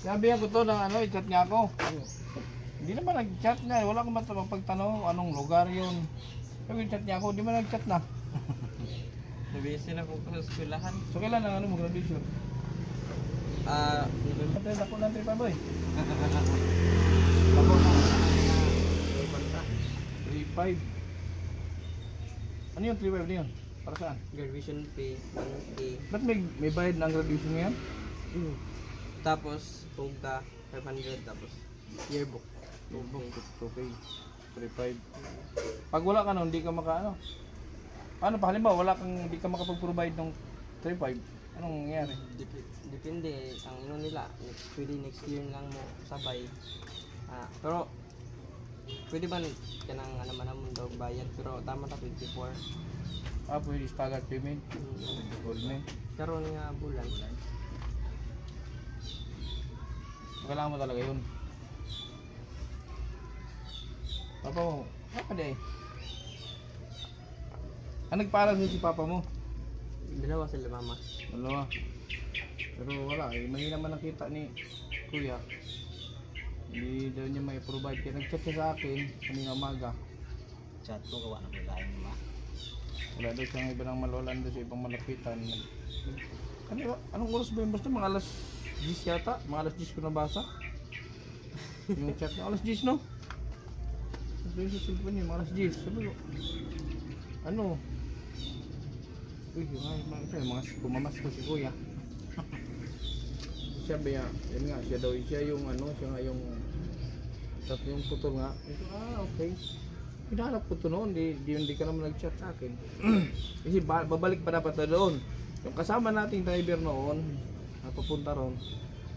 Sabi ko to ng ano, i-chat niya ako. Hindi naman nag-chat niya, wala akong mapagtanong anong lugar yun. Sabi chat niya ako, di man nag-chat na. Nabisi na po sa eskwelahan. So kailan ang ano mo graduation? Patay ako ng 3-5 boy. Ako na. 3-5. Ano yung 3-5 na yun? Para saan? Graduation fee, 1K. Ba't may bayad na ang graduation mo yan? Tapos, pugka, 500. Tapos, yearbook. Okay. 3-5. Pag wala ka nun, hindi ka maka ano? Ano pa halimbawa, hindi ka makapag-provide ng 3-5? Anong nangyayari? Depende. Ang ano nila, pwede next year lang mo sabay. Pero, pwede ba ka nang ano man ang daw bayad? Pero tama na 24. Pwede staggered payment. Installment. Karoon nga bulan. Kailangan mo talaga yun. Papa mo, papa di eh. Nagpaaral si papa mo? Dalawa sila mama. Dalawa. Pero wala eh, mahina man nakita ni kuya. Hindi daw niya may provide. Kaya nag-chat siya sa akin kanina umaga. Chat ko gawa ng pagkain mo. Wala daw siyang iba ng malolan doon sa ibang malapitan. Anong oras ba yun? Basta mga alas 10 yata. Mga alas 10 ko nabasa. Yung chat niya, alas 10 no? Sabi yung sa cellphone niya, mga alas 10. Sabi ko, ano? Uy, mga kumamas ko si kuya. Siya ba yan nga, siya daw, siya yung ano, siya nga yung tapos yung putol nga. Ito, okay. Hinahanap ko ito noon, di ka naman nag-chat sa akin. Kasi babalik pa dapat na doon. Yung kasama nating driver noon, napapunta ron,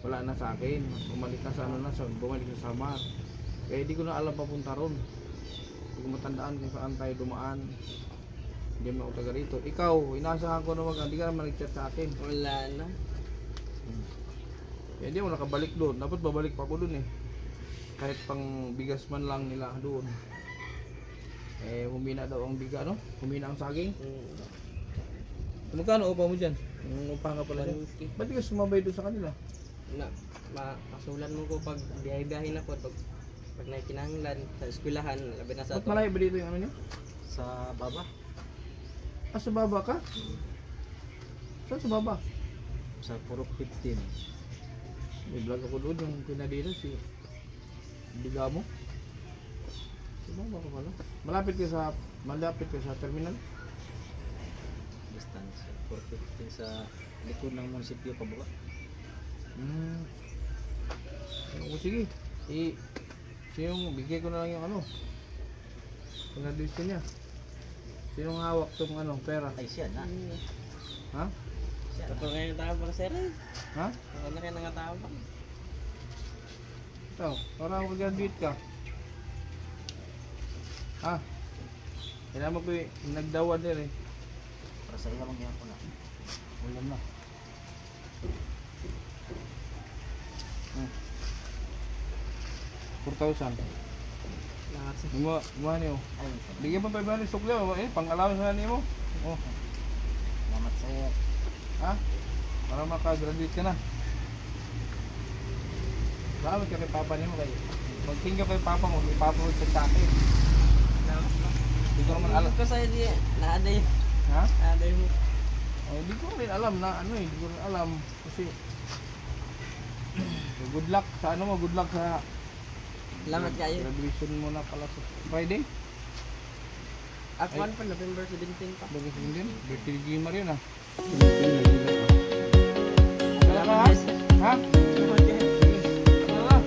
wala na sa akin. Bumalik na sa ano na, bumalik sa Samar. Kaya di ko na alam papunta ron. Hindi ko matandaan kung saan tayo dumaan. Hindi mo ako taga rito. Ikaw, inaasahan ko na hindi ka naman nag-chat sa akin. Wala na. Kaya hindi mo nakabalik doon. Dapat babalik pa ako doon eh. Kahit pang bigas man lang nila doon. Humina daw ang biga, no? Humina ang saging. Magkano upa mo dyan? Yung upa nga pala dyan. Ba't di ka sumabay doon sa kanila? Masulan mo ko pag biyahe-biyahe na po. Pag naikinanglan sa eskwelahan, labi na sa Ba't malayo ba dito yung ano nyo? Sa baba? Sa baba ka? Saan sa baba? Sa Purok 15. May vlog ako doon yung pinadito si Digamo. Sa baba ka pala. Malapit ka sa terminal? Distance. Purok 15 sa likod ng munisipyo pababa. Sige. Sinong bigay ko na lang yung ano. Pinadito niya. Sinong hawak tong ano, pera? Ay siya na. Ha? Siya na. Ito kayo tao pa sir. Ha? Ito na kayo nangatao pa. Ito, para mag-graduate ka. Ha? Kailangan mo ko nagdawan din eh. Para sa iyo lang ko na. Ulam na. 4,000. Lahat sir. Gumawa niyo. Ay, Bigyan pa 500 sukle. Pang-allowance na niyo mo. Oh. salamat sa iyo. Ha? Para maka-graduate ka na. Salamat ka kay papa niyo kayo. Mag-thank you kay papa mo. Kay papa mo sa akin. Hindi ko naman alam. Ko sa'yo di, naaday. Ha? Naaday mo. Hindi ko rin alam na ano eh. Hindi ko rin alam. Kasi good luck sa ano mo. Good luck sa Salamat kayo. graduation mo na pala sa Friday. At 1 pa, November 17 pa. Bagus din. Birthday ni Gimar yun ah. Salamat Ha? Ha? Ano na?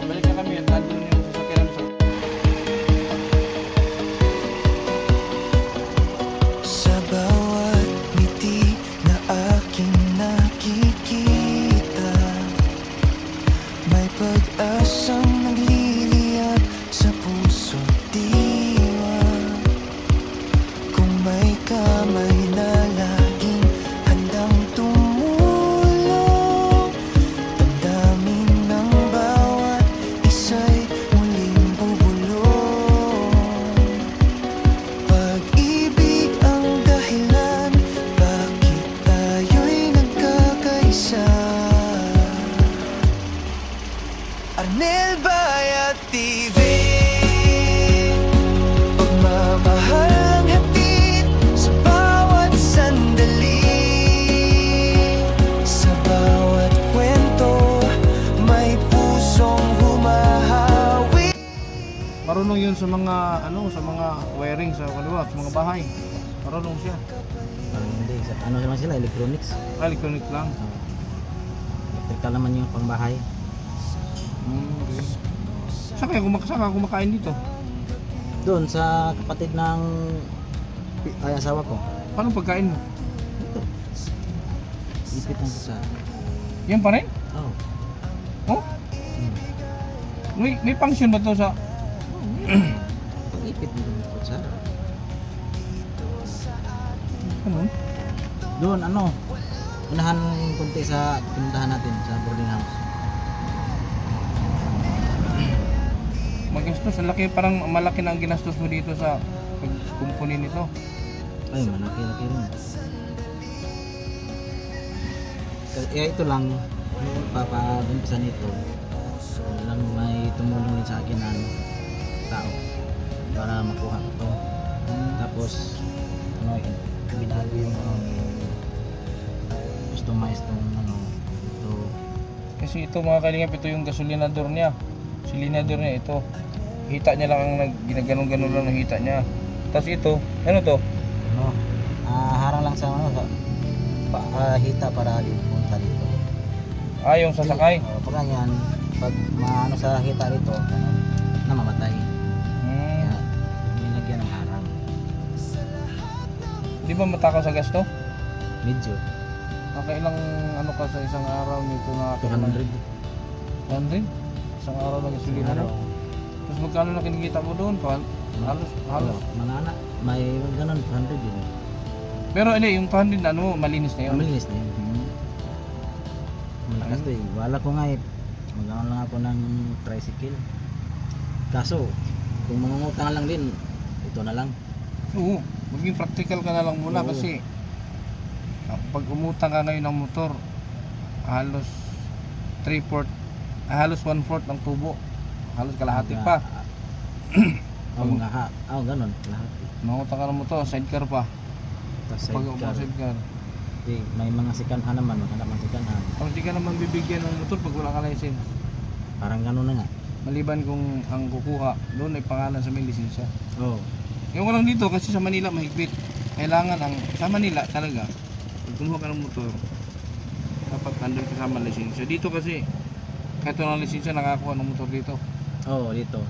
Pabalik na kami at nandun yung sasakyan sa Sa bawat ngiti na aking nakikita, may pag-asang nagliliyab sa puso't diwa. Kung may kamay na laging handang tumulong, yun sa mga sa mga wiring sa kaliwa, sa mga bahay. Marunong siya. Parang hindi. Ano naman sila? Electronics. Electronic lang. Electrical naman yung pangbahay. Okay. Saan ka kumakain dito? Doon sa kapatid ng asawa ko. Paano pagkain mo? Ito. Ipit lang sa... Yan pa rin? Oh. Oh? May function ba to sa... Ipit mo yung kutsara. Ano? Doon unahan konti sa pinuntahan natin sa boarding house. Magastos, parang malaki na ang ginastos mo dito sa pagkumpuni nito. Ay, malaki-laki rin. Kaya ito lang, papagumpisan ito. Lang may tumulong din sa akin na tao para makuha ko to. Tapos, binago yung customize tong ito. Kasi ito mga kalingap, ito yung gasolinador niya. Silinador niya ito. Hita niya lang ang ginaganon-ganon lang ng hita niya. Tapos ito, ano to? Harang lang sa hita para di punta dito. Yung sasakay. Pag ganyan, pag maano sa hita dito, namamatay. Kaya nilagyan ng harang. Di ba matakaw sa gasto? Medyo. Nakailang ka sa isang araw nito na 200. 100? Isang araw na gasolina no? Tapos magkano na kinikita mo doon? Halos. Manana, may ganun 200 yun. Pero yung 200 na malinis na yun. Malinis na yun. Malakas to eh. Wala ko nga magkakaroon lang ako ng tricycle. Kaso, kung mangungutang lang din, ito na lang. Oo, maging practical ka na lang muna. Oo. Kasi pag umutang ka ngayon ng motor, halos 1/4 ng tubo. Halos kalahati pa. Ganun, lahat. Mangutang ka ng motor, sidecar pa. Tapos Pag sidecar. sidecar. May mga sikanhan naman, maghanap ng sikanhan. Tapos di ka naman bibigyan ng motor pag wala ka license. Parang ganun na nga. Maliban kung ang kukuha, doon ay pangalan sa may lisensya. Oo. Yung ko lang dito kasi sa Manila mahigpit. Kailangan sa Manila talaga, pag kumuha ka ng motor, dapat nandun kasama lisensya. Dito kasi, kahit walang lisensya, nakakuha ng motor dito. Oo, dito.